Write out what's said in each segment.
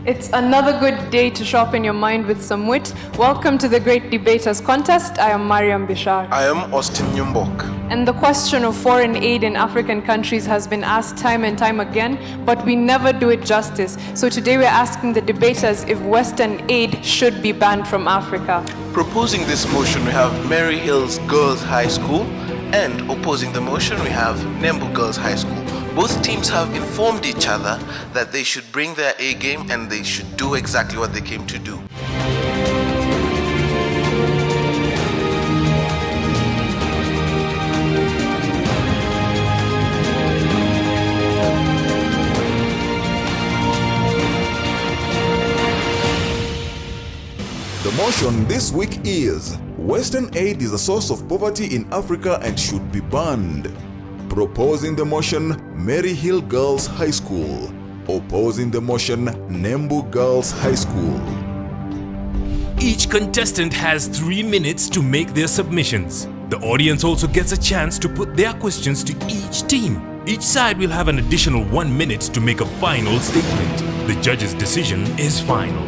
It's another good day to sharpen your mind with some wit. Welcome to the Great Debaters Contest. I am Mariam Bishar. I am Austin Nyumbok. And the question of foreign aid in African countries has been asked time and time again, but we never do it justice. So today we're asking the debaters if Western aid should be banned from Africa. Proposing this motion, we have Maryhill's Girls High School, and opposing the motion, we have Nembu Girls High School. Both teams have informed each other that they should bring their A game and they should do exactly what they came to do. The motion this week is: Western aid is a source of poverty in Africa and should be banned. Proposing the motion, Maryhill Girls High School. Opposing the motion, Nembu Girls High School. Each contestant has 3 minutes to make their submissions. The audience also gets a chance to put their questions to each team. Each side will have an additional 1 minute to make a final statement. The judge's decision is final.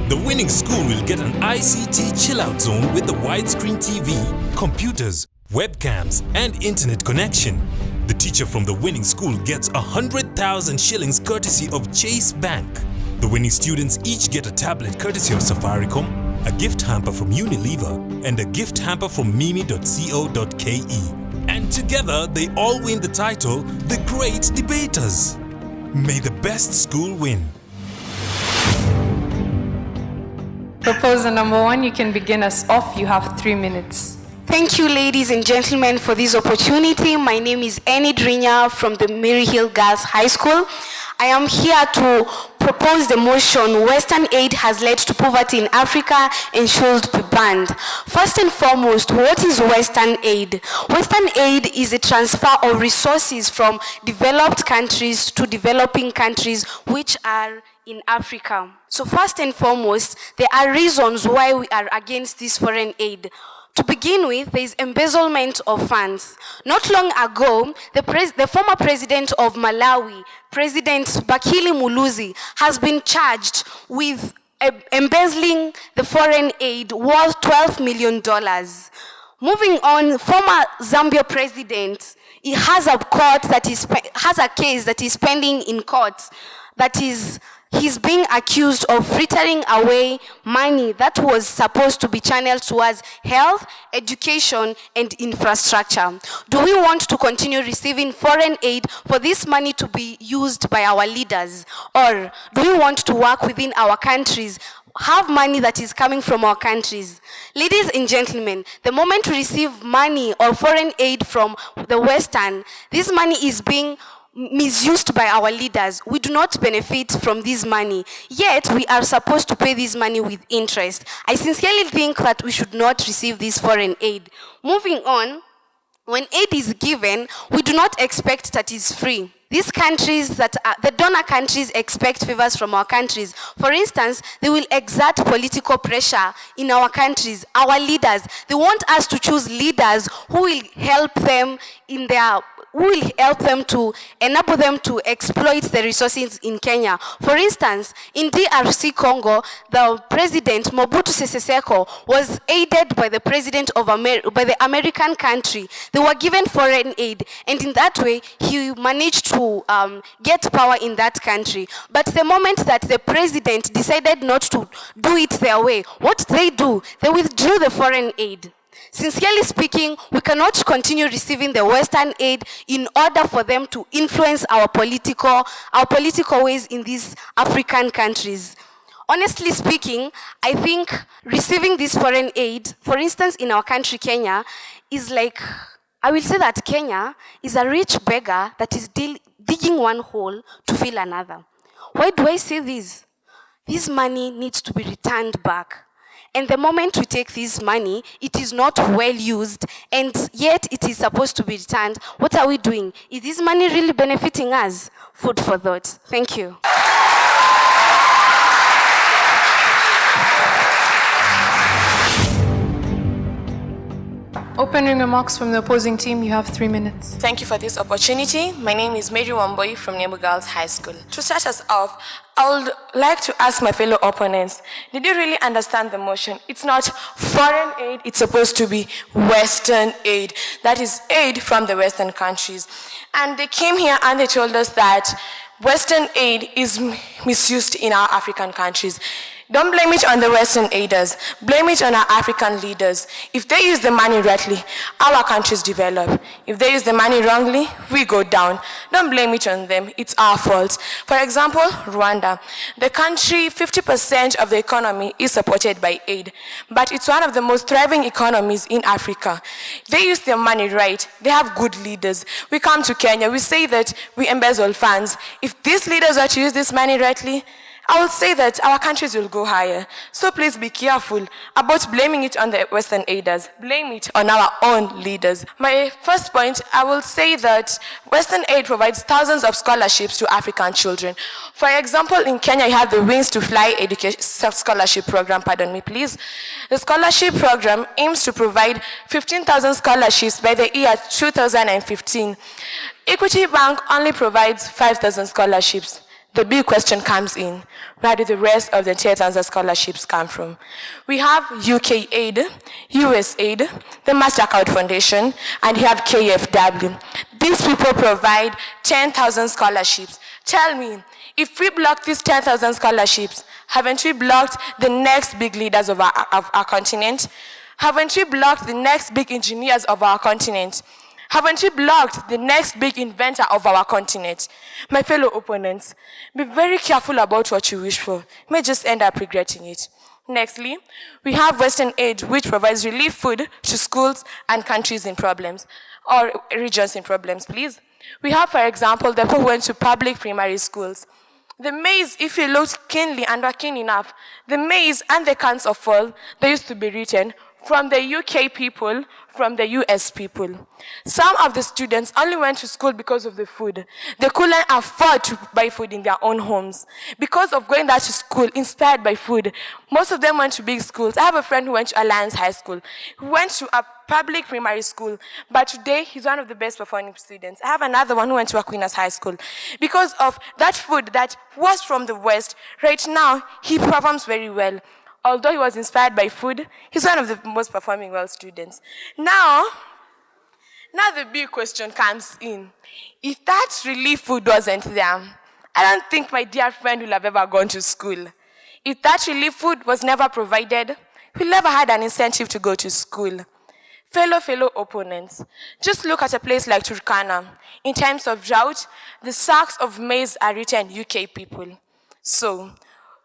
The winning school will get an ICT chill-out zone with the widescreen TV, computers, webcams, and internet connection. The teacher from the winning school gets 100,000 shillings courtesy of Chase Bank. The winning students each get a tablet courtesy of Safaricom, a gift hamper from Unilever, and a gift hamper from mimi.co.ke. And together they all win the title, The Great Debaters. May the best school win. Proposer number 1, you can begin us off. You have 3 minutes. Thank you, ladies and gentlemen, for this opportunity. My name is Annie Drinya from the Maryhill Girls High School. I am here to propose the motion, Western aid has led to poverty in Africa and should be banned. First and foremost, what is Western aid? Western aid is a transfer of resources from developed countries to developing countries which are in Africa. So first and foremost, there are reasons why we are against this foreign aid. To begin with, there is embezzlement of funds. Not long ago, the former president of Malawi, President Bakili Muluzi, has been charged with embezzling the foreign aid worth $12 million. Moving on, former Zambia president, he has a case that is pending in court. That is, he's being accused of frittering away money that was supposed to be channeled towards health, education, and infrastructure. Do we want to continue receiving foreign aid for this money to be used by our leaders? Or do we want to work within our countries, have money that is coming from our countries? Ladies and gentlemen, the moment we receive money or foreign aid from the Western, this money is being misused by our leaders. We do not benefit from this money, yet we are supposed to pay this money with interest. I sincerely think that we should not receive this foreign aid. Moving on, when aid is given, we do not expect that it's free. These countries the donor countries expect favors from our countries. For instance, they will exert political pressure in our countries. Our leaders, they want us to choose leaders who will help them to enable them to exploit the resources in Kenya. For instance, in DRC Congo, the president Mobutu Sese Seko was aided by the president of by the American country. They were given foreign aid, and in that way, he managed to get power in that country. But the moment that the president decided not to do it their way, what they do? They withdrew the foreign aid. Sincerely speaking, we cannot continue receiving the Western aid in order for them to influence our political ways in these African countries. Honestly speaking, I think receiving this foreign aid, for instance, in our country, Kenya, is like, I will say that Kenya is a rich beggar that is digging one hole to fill another. Why do I say this? This money needs to be returned back. And the moment we take this money, it is not well used, and yet it is supposed to be returned. What are we doing? Is this money really benefiting us? Food for thought. Thank you. Opening remarks from the opposing team, you have 3 minutes. Thank you for this opportunity. My name is Mary Wamboi from Nembu Girls High School. To start us off, I would like to ask my fellow opponents, did you really understand the motion? It's not foreign aid, it's supposed to be Western aid. That is aid from the Western countries. And they came here and they told us that Western aid is misused in our African countries. Don't blame it on the Western aiders. Blame it on our African leaders. If they use the money rightly, our countries develop. If they use the money wrongly, we go down. Don't blame it on them. It's our fault. For example, Rwanda. The country, 50% of the economy is supported by aid. But it's one of the most thriving economies in Africa. They use their money right. They have good leaders. We come to Kenya, we say that we embezzle funds. If these leaders are to use this money rightly, I will say that our countries will go higher. So please be careful about blaming it on the Western aiders. Blame it on our own leaders. My first point, I will say that Western aid provides thousands of scholarships to African children. For example, in Kenya, you have the Wings to Fly education scholarship program, pardon me, please. The scholarship program aims to provide 15,000 scholarships by the year 2015. Equity Bank only provides 5,000 scholarships. The big question comes in, where do the rest of the 10,000 scholarships come from? We have UK aid, US aid, the MasterCard Foundation, and you have KFW. These people provide 10,000 scholarships. Tell me, if we block these 10,000 scholarships, haven't we blocked the next big leaders of our continent? Haven't we blocked the next big engineers of our continent? Haven't we blocked the next big inventor of our continent? My fellow opponents, be very careful about what you wish for. You may just end up regretting it. Nextly, we have Western aid, which provides relief food to schools and countries in problems, or regions in problems, please. We have, for example, the people who went to public primary schools. The maize, if you look keenly and are keen enough, the maize and the cans of oil, they used to be written from the UK people, from the US people. Some of the students only went to school because of the food. They couldn't afford to buy food in their own homes. Because of going there to school, inspired by food, most of them went to big schools. I have a friend who went to Alliance High School, who went to a public primary school, but today he's one of the best performing students. I have another one who went to Aquinas High School. Because of that food that was from the West, right now he performs very well. Although he was inspired by food, he's one of the most performing well students. Now the big question comes in. If that relief food wasn't there, I don't think my dear friend will have ever gone to school. If that relief food was never provided, he'll never had an incentive to go to school. Fellow opponents, just look at a place like Turkana. In times of drought, the sacks of maize are written UK people. So,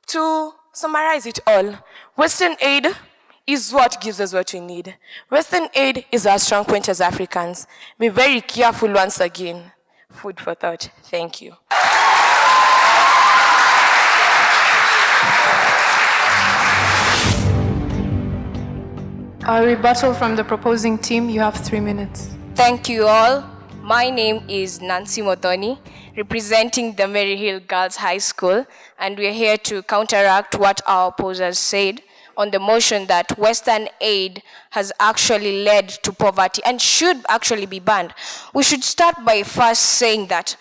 to summarize it all, Western aid is what gives us what we need. Western aid is our strong point as Africans. Be very careful once again. Food for thought. Thank you. A rebuttal from the proposing team, you have 3 minutes. Thank you all. My name is Nancy Mothoni, representing the Maryhill Girls High School, and we're here to counteract what our opposers said on the motion that Western aid has actually led to poverty and should actually be banned. We should start by first saying that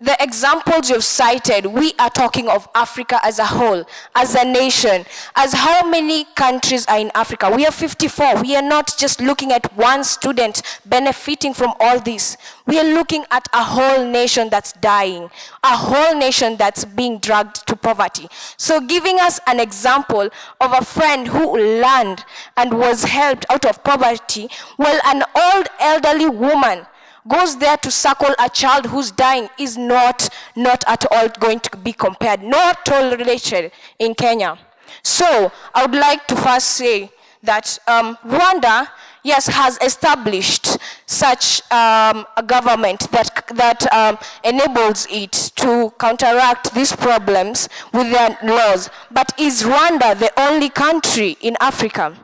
the examples you've cited, we are talking of Africa as a whole, as a nation. As how many countries are in Africa? We are 54. We are not just looking at one student benefiting from all this. We are looking at a whole nation that's dying, a whole nation that's being dragged to poverty. So giving us an example of a friend who learned and was helped out of poverty, while an old elderly woman goes there to suckle a child who's dying is not at all going to be compared, not tolerated in Kenya. So I would like to first say that Rwanda, yes, has established such a government that enables it to counteract these problems with their laws. But is Rwanda the only country in Africa?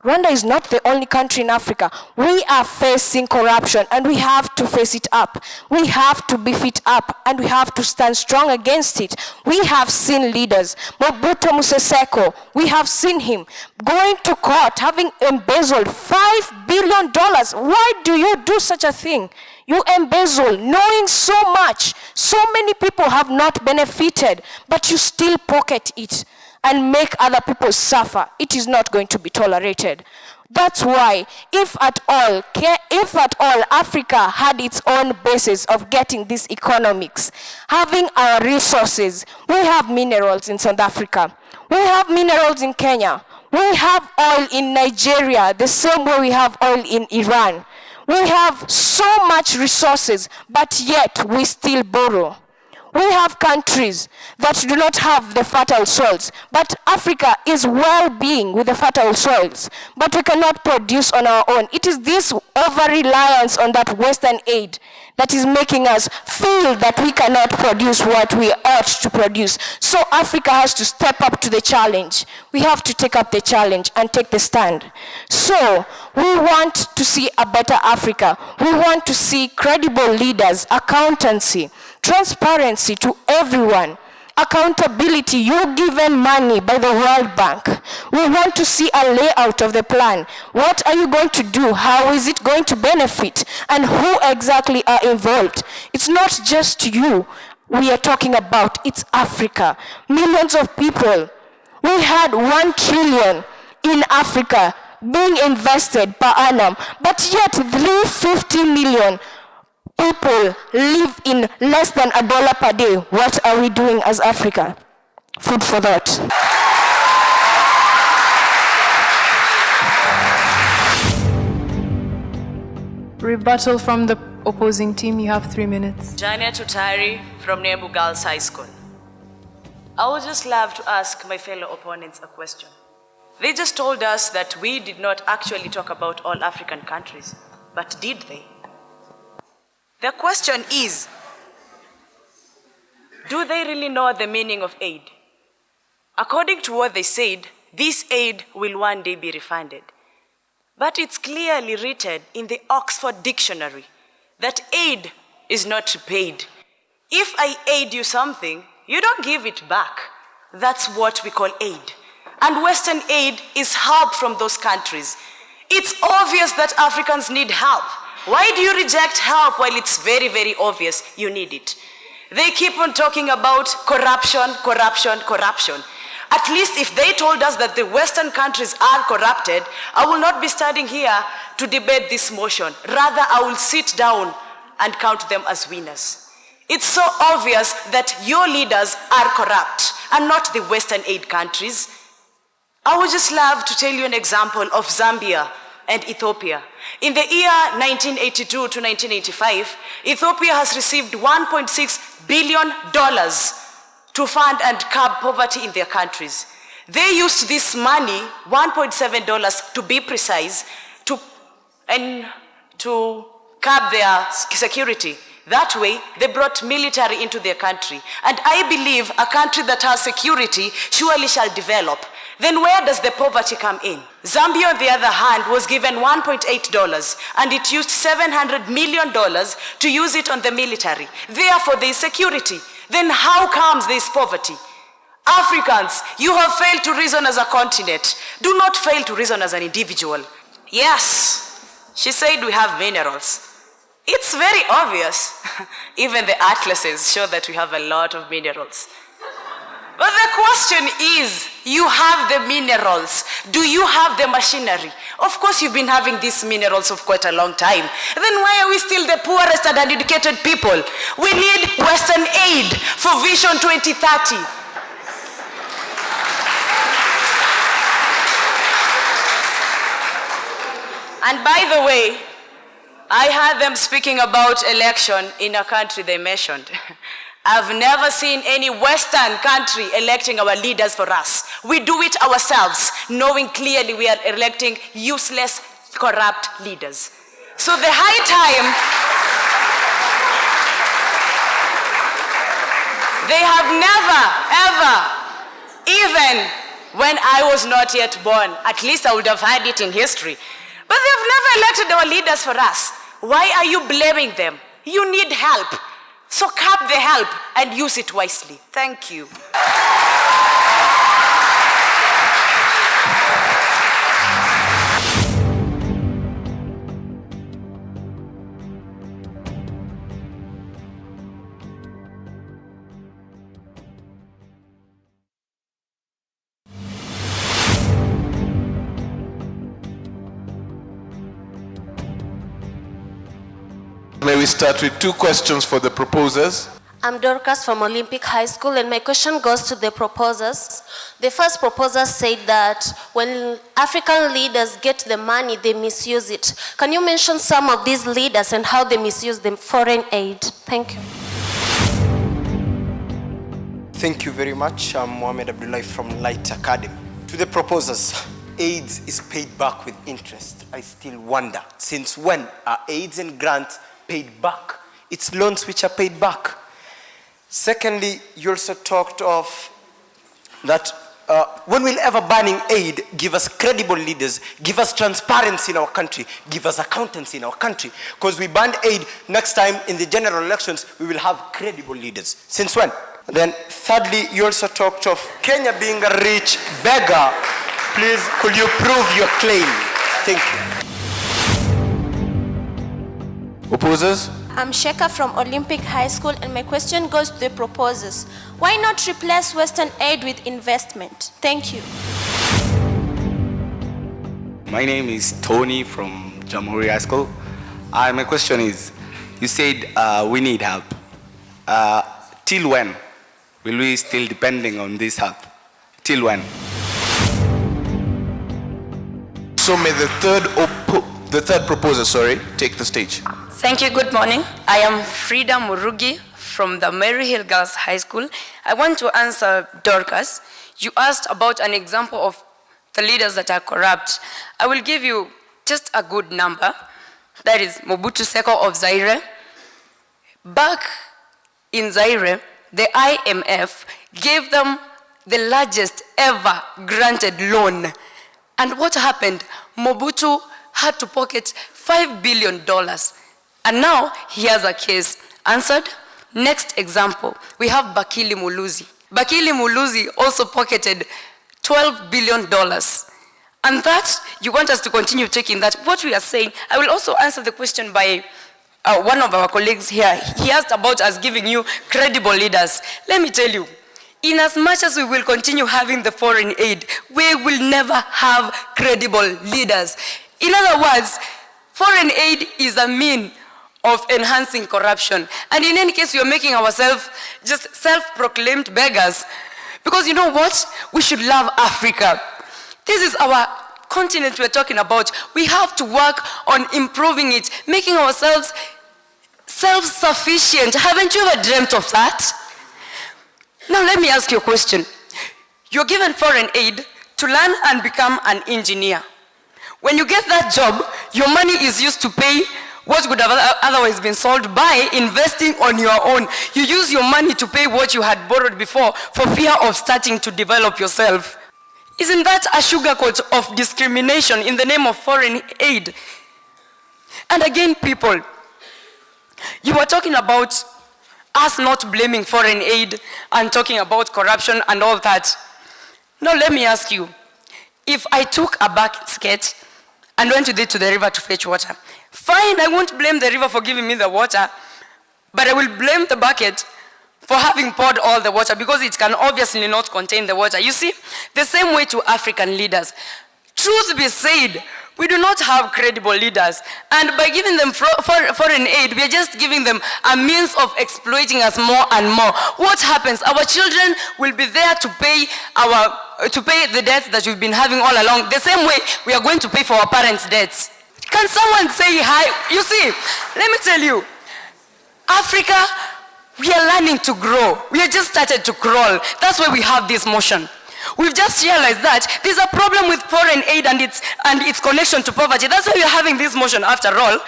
Rwanda is not the only country in Africa. We are facing corruption and we have to face it up. We have to beef it up and we have to stand strong against it. We have seen leaders, Mobutu Sese Seko, we have seen him going to court having embezzled $5 billion. Why do you do such a thing? You embezzle, knowing so much. So many people have not benefited, but you still pocket it and make other people suffer. It is not going to be tolerated. That's why, if at all, Africa had its own basis of getting these economics, having our resources, we have minerals in South Africa, we have minerals in Kenya, we have oil in Nigeria, the same way we have oil in Iran. We have so much resources, but yet we still borrow. We have countries that do not have the fertile soils, but Africa is well-being with the fertile soils, but we cannot produce on our own. It is this over-reliance on that Western aid that is making us feel that we cannot produce what we ought to produce. So Africa has to step up to the challenge. We have to take up the challenge and take the stand. So we want to see a better Africa. We want to see credible leaders, accountancy, transparency to everyone, accountability. You're given money by the World Bank. We want to see a layout of the plan. What are you going to do? How is it going to benefit? And who exactly are involved? It's not just you we are talking about, it's Africa. Millions of people. We had 1 trillion in Africa being invested per annum, but yet 350 million people live in less than $1 per day. What are we doing as Africa? Food for thought. Rebuttal from the opposing team. You have 3 minutes. Jania Tutari from Nembu Girls High School. I would just love to ask my fellow opponents a question. They just told us that we did not actually talk about all African countries, but did they? The question is, do they really know the meaning of aid? According to what they said, this aid will one day be refunded. But it's clearly written in the Oxford Dictionary that aid is not repaid. If I aid you something, you don't give it back. That's what we call aid. And Western aid is help from those countries. It's obvious that Africans need help. Why do you reject help while it's very, very obvious you need it? They keep on talking about corruption, corruption, corruption. At least if they told us that the Western countries are corrupted, I will not be standing here to debate this motion. Rather, I will sit down and count them as winners. It's so obvious that your leaders are corrupt and not the Western aid countries. I would just love to tell you an example of Zambia and Ethiopia. In the year 1982 to 1985, Ethiopia has received $1.6 billion to fund and curb poverty in their countries. They used this money, $1.7 to be precise, to curb their security. That way, they brought military into their country. And I believe a country that has security surely shall develop. Then where does the poverty come in? Zambia, on the other hand, was given $1.8 and it used $700 million to use it on the military. Therefore, there is security. Then how comes there is poverty? Africans, you have failed to reason as a continent. Do not fail to reason as an individual. Yes, she said we have minerals. It's very obvious. Even the atlases show that we have a lot of minerals. But the question is, you have the minerals. Do you have the machinery? Of course, you've been having these minerals for quite a long time. Then why are we still the poorest and uneducated people? We need Western aid for Vision 2030. And by the way, I heard them speaking about election in a country they mentioned. I've never seen any Western country electing our leaders for us. We do it ourselves, knowing clearly we are electing useless, corrupt leaders. So the high time, they have never, ever even when I was not yet born. At least I would have had it in history. But they've never elected our leaders for us. Why are you blaming them? You need help. So cap the help and use it wisely. Thank you. May we start with 2 questions for the proposers? I'm Dorcas from Olympic High School, and my question goes to the proposers. The first proposer said that when African leaders get the money, they misuse it. Can you mention some of these leaders and how they misuse the foreign aid? Thank you. Thank you very much. I'm Mohamed Abdullahi from Light Academy. To the proposers, AIDS is paid back with interest. I still wonder, since when are AIDS and grants paid back? It's loans which are paid back. Secondly, you also talked of that when we'll ever banning aid, give us credible leaders, give us transparency in our country, give us accountancy in our country. Because we banned aid, next time in the general elections, we will have credible leaders. Since when? Then thirdly, you also talked of Kenya being a rich beggar. Please, could you prove your claim? Thank you. Opposers? I'm Sheka from Olympic High School, and my question goes to the proposers. Why not replace Western aid with investment? Thank you. My name is Tony from Jamhuri High School. My question is, you said we need help. Till when will we still depending on this help? Till when? So may the third proposer, take the stage. Thank you. Good morning. I am Frida Murugi from the Maryhill Girls High School. I want to answer Dorcas. You asked about an example of the leaders that are corrupt. I will give you just a good number. That is Mobutu Seko of Zaire. Back in Zaire, the IMF gave them the largest ever granted loan. And what happened? Mobutu had to pocket $5 billion. And now he has a case answered. Next example, we have Bakili Muluzi. Bakili Muluzi also pocketed $12 billion. And that, you want us to continue taking that. What we are saying, I will also answer the question by one of our colleagues here. He asked about us giving you credible leaders. Let me tell you, in as much as we will continue having the foreign aid, we will never have credible leaders. In other words, foreign aid is a mean of enhancing corruption. And in any case, we are making ourselves just self-proclaimed beggars. Because you know what? We should love Africa. This is our continent we're talking about. We have to work on improving it, making ourselves self-sufficient. Haven't you ever dreamt of that? Now let me ask you a question. You're given foreign aid to learn and become an engineer. When you get that job, your money is used to pay what would have otherwise been sold by investing on your own. You use your money to pay what you had borrowed before for fear of starting to develop yourself. Isn't that a sugarcoat of discrimination in the name of foreign aid? And again, people, you were talking about us not blaming foreign aid and talking about corruption and all that. Now let me ask you, if I took a basket and went with it to the river to fetch water, fine, I won't blame the river for giving me the water, but I will blame the bucket for having poured all the water because it can obviously not contain the water. You see, the same way to African leaders. Truth be said, we do not have credible leaders. And by giving them foreign aid, we are just giving them a means of exploiting us more and more. What happens? Our children will be there to pay the debts that we've been having all along. The same way we are going to pay for our parents' debts. Can someone say hi? You see, let me tell you, Africa, we are learning to grow. We have just started to crawl. That's why we have this motion. We've just realized that there's a problem with foreign aid and its connection to poverty. That's why we're having this motion after all.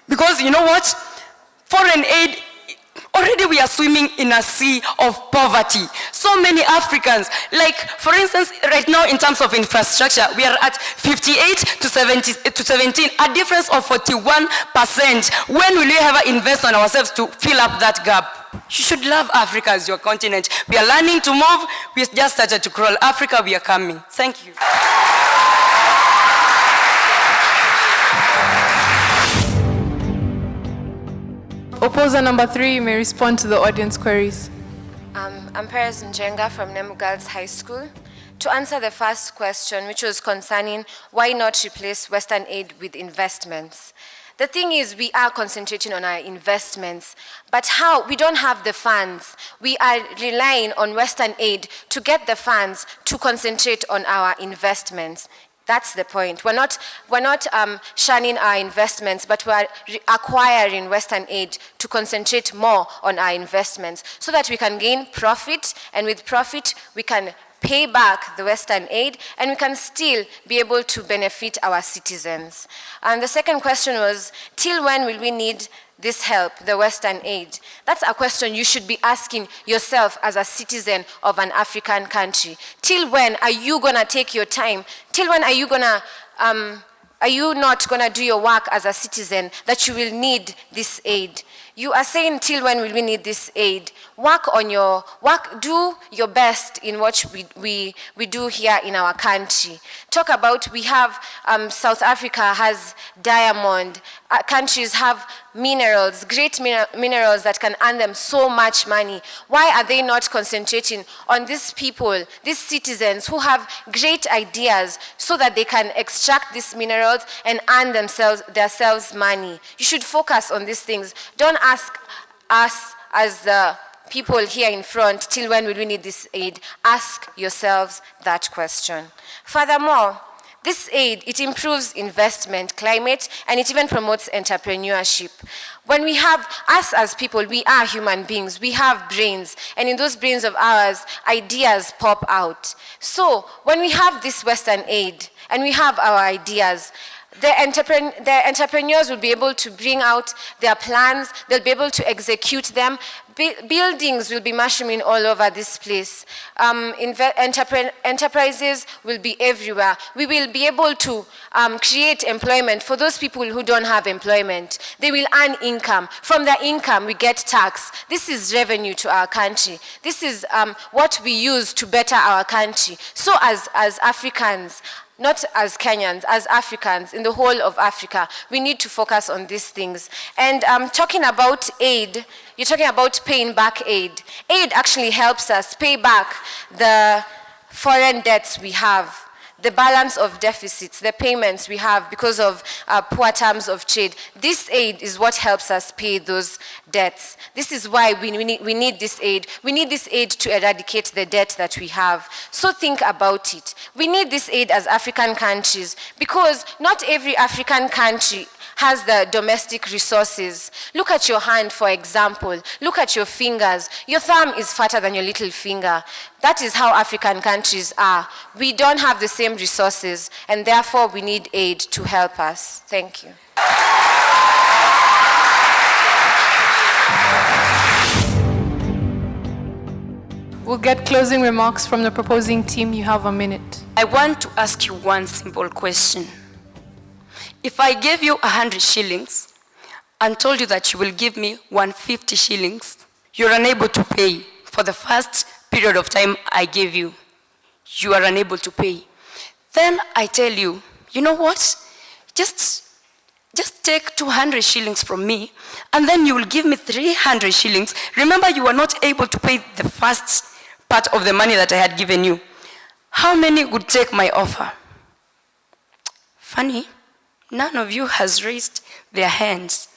Because you know what? Foreign aid Already we are swimming in a sea of poverty. So many Africans, like for instance, right now in terms of infrastructure, we are at 58 to 17, a difference of 41%. When will we ever invest on ourselves to fill up that gap? You should love Africa as your continent. We are learning to move. We just started to crawl. Africa, we are coming. Thank you. Opposer number 3, you may respond to the audience queries. I'm Perez Njenga from Nembu Girls High School. To answer the first question, which was concerning why not replace Western aid with investments. The thing is, we are concentrating on our investments, but how? We don't have the funds. We are relying on Western aid to get the funds to concentrate on our investments. That's the point. We're not shunning our investments, but we're acquiring Western aid to concentrate more on our investments so that we can gain profit, and with profit, we can pay back the Western aid, and we can still be able to benefit our citizens. And the second question was, till when will we need this help, the Western aid? That's a question you should be asking yourself as a citizen of an African country. Till when are you gonna take your time? Till when are you not gonna do your work as a citizen that you will need this aid? You are saying, till when will we need this aid? Do your best in what we do here in our country. Talk about, we have, South Africa has diamond, countries have minerals, great minerals that can earn them so much money. Why are they not concentrating on these people, these citizens who have great ideas so that they can extract these minerals and earn themselves money? You should focus on these things. Don't ask us as the people here in front, till when will we need this aid? Ask yourselves that question. Furthermore, this aid, it improves investment climate, and it even promotes entrepreneurship. When we have, us as people, we are human beings, we have brains, and in those brains of ours, ideas pop out. So when we have this Western aid, and we have our ideas, the entrepreneurs will be able to bring out their plans, they'll be able to execute them. Buildings will be mushrooming all over this place. Enterprises will be everywhere. We will be able to create employment for those people who don't have employment. They will earn income. From their income, we get tax. This is revenue to our country. This is what we use to better our country. So as Africans, not as Kenyans, as Africans, in the whole of Africa, we need to focus on these things. And talking about aid, you're talking about paying back aid. Aid actually helps us pay back the foreign debts we have, the balance of deficits, the payments we have because of poor terms of trade. This aid is what helps us pay those debts. This is why we need this aid. We need this aid to eradicate the debt that we have. So think about it. We need this aid as African countries because not every African country has the domestic resources. Look at your hand, for example. Look at your fingers. Your thumb is fatter than your little finger. That is how African countries are. We don't have the same resources, and therefore we need aid to help us. Thank you. We'll get closing remarks from the proposing team. You have a minute. I want to ask you one simple question. If I gave you 100 shillings and told you that you will give me 150 shillings, you're unable to pay for the first period of time I gave you. You are unable to pay. Then I tell you, you know what? Just take 200 shillings from me, and then you will give me 300 shillings. Remember, you were not able to pay the first part of the money that I had given you. How many would take my offer? Funny. None of you has raised their hands.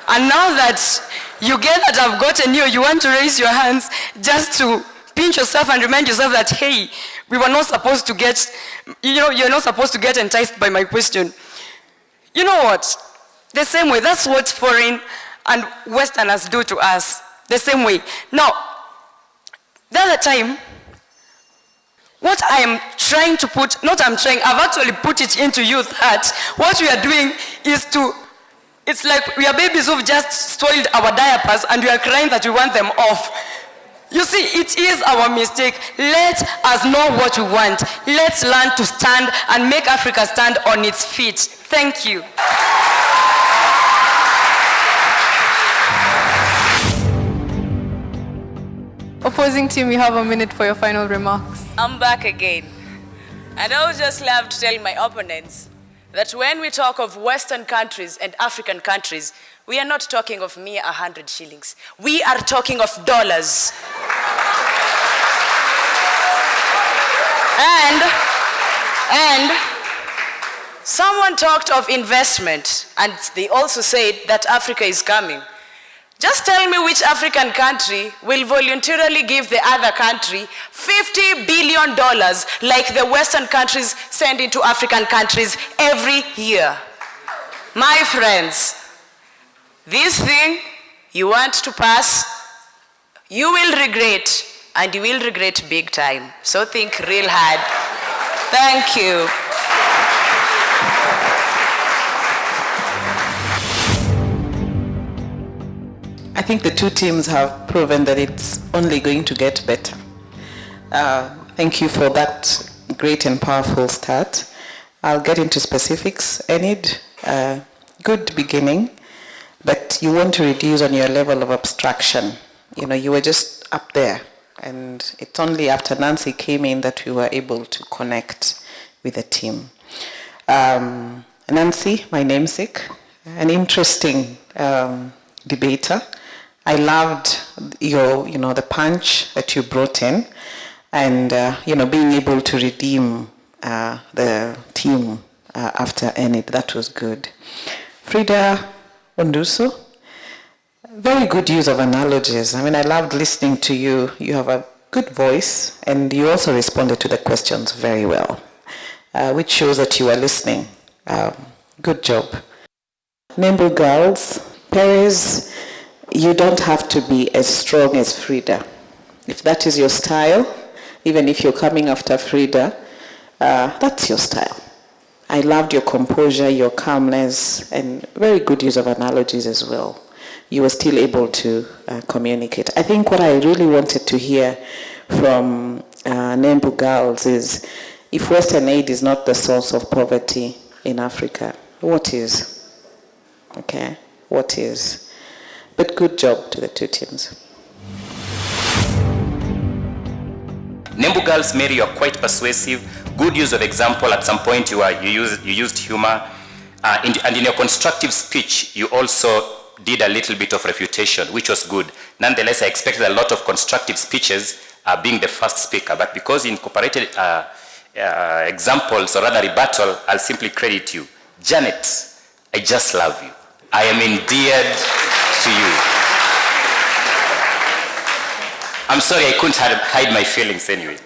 And now that you get that I've gotten you, you want to raise your hands just to pinch yourself and remind yourself that, hey, we were not supposed to get, you're not supposed to get enticed by my question. You know what? The same way, that's what foreign and Westerners do to us. The same way. Now, the other time, what I am trying to put, I've actually put it into you that what we are doing is to It's like we are babies who've just spoiled our diapers and we are crying that we want them off. You see, it is our mistake. Let us know what we want. Let's learn to stand and make Africa stand on its feet. Thank you. Opposing team, you have a minute for your final remarks. I'm back again. And I would just love to tell my opponents that when we talk of Western countries and African countries, we are not talking of mere 100 shillings. We are talking of dollars. And someone talked of investment, and they also said that Africa is coming. Just tell me which African country will voluntarily give the other country $50 billion like the Western countries send into African countries every year. My friends, this thing you want to pass, you will regret, and you will regret big time. So think real hard. Thank you. I think the two teams have proven that it's only going to get better. Thank you for that great and powerful start. I'll get into specifics. Enid, good beginning, but you want to reduce on your level of abstraction. You know, you were just up there, and it's only after Nancy came in that we were able to connect with the team. Nancy, my namesake, an interesting debater. I loved your, the punch that you brought in, and being able to redeem the team after Enid. That was good. Frida Onduso, very good use of analogies. I mean, I loved listening to you. You have a good voice, and you also responded to the questions very well, which shows that you are listening. Good job. Nembu girls, Perez, you don't have to be as strong as Frida. If that is your style, even if you're coming after Frida, that's your style. I loved your composure, your calmness, and very good use of analogies as well. You were still able to communicate. I think what I really wanted to hear from Nembu girls is, if Western aid is not the source of poverty in Africa, what is? Okay, what is? But good job to the two teams. Nembu girls, Mary, you're quite persuasive. Good use of example. At some point you used humor. And in your constructive speech, you also did a little bit of refutation, which was good. Nonetheless, I expected a lot of constructive speeches being the first speaker. But because you incorporated examples, or rather rebuttal, I'll simply credit you. Janet, I just love you. I am endeared to you. I'm sorry, I couldn't hide my feelings anyway.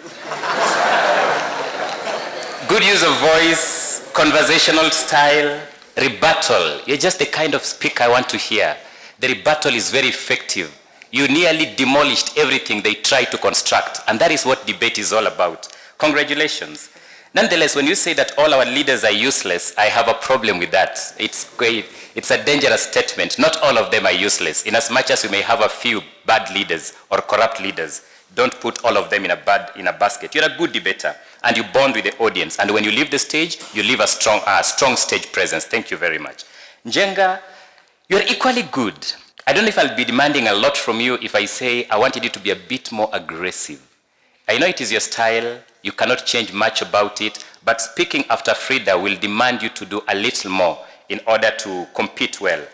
Good use of voice, conversational style, rebuttal. You're just the kind of speaker I want to hear. The rebuttal is very effective. You nearly demolished everything they tried to construct, and that is what debate is all about. Congratulations. Nonetheless, when you say that all our leaders are useless, I have a problem with that. It's a dangerous statement. Not all of them are useless. In as much as we may have a few bad leaders or corrupt leaders, don't put all of them in a basket. You're a good debater, and you bond with the audience. And when you leave the stage, you leave a strong stage presence. Thank you very much. Njenga, you're equally good. I don't know if I'll be demanding a lot from you if I say I wanted you to be a bit more aggressive. I know it is your style. You cannot change much about it, but speaking after Frida will demand you to do a little more in order to compete well.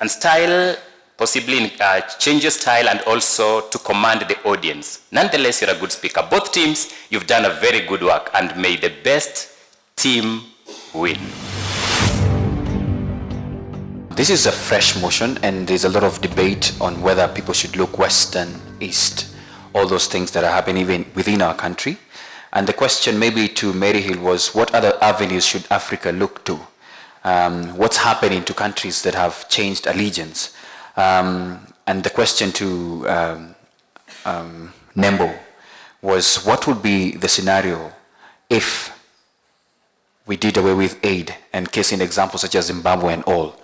And style, possibly change your style and also to command the audience. Nonetheless, you're a good speaker. Both teams, you've done a very good work, and may the best team win. This is a fresh motion, and there's a lot of debate on whether people should look west and east, all those things that are happening even within our country. And the question maybe to Maryhill was, what other avenues should Africa look to? What's happening to countries that have changed allegiance? And the question to Nembu was, what would be the scenario if we did away with aid, and case in examples such as Zimbabwe and all?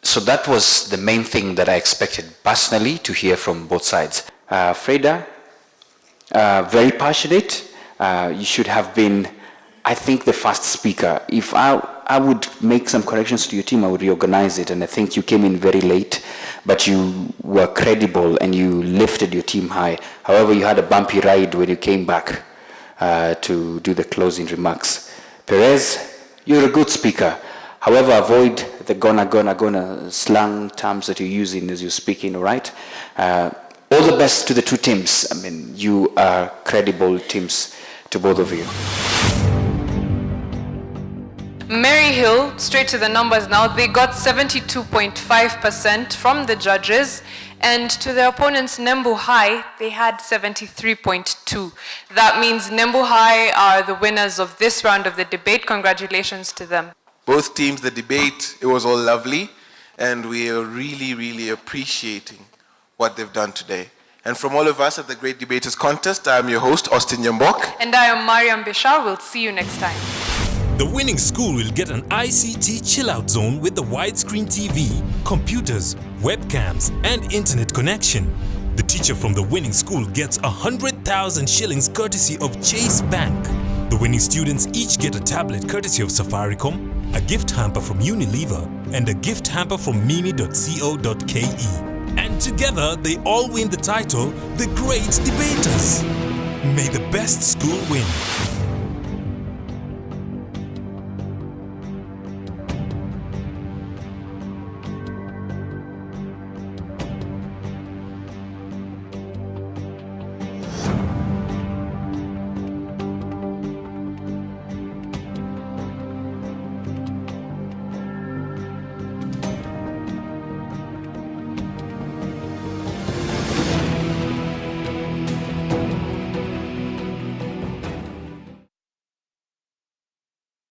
So that was the main thing that I expected personally to hear from both sides. Freda, very passionate. You should have been, I think, the first speaker. If I would make some corrections to your team, I would reorganize it, and I think you came in very late, but you were credible and you lifted your team high. However, you had a bumpy ride when you came back to do the closing remarks. Perez, you're a good speaker. However, avoid the gonna slang terms that you're using as you're speaking, all right? All the best to the two teams. I mean, you are credible teams, to both of you. Maryhill, straight to the numbers now, they got 72.5% from the judges, and to their opponents, Nembu High, they had 73.2%. That means Nembu High are the winners of this round of the debate. Congratulations to them. Both teams, the debate, it was all lovely, and we are really, really appreciating what they've done today. And from all of us at the Great Debaters Contest, I'm your host, Austin Yambok. And I am Mariam Bishar. We'll see you next time. The winning school will get an ICT chill-out zone with the widescreen TV, computers, webcams, and internet connection. The teacher from the winning school gets 100,000 shillings courtesy of Chase Bank. The winning students each get a tablet courtesy of Safaricom, a gift hamper from Unilever, and a gift hamper from mimi.co.ke. And together, they all win the title, The Great Debaters. May the best school win.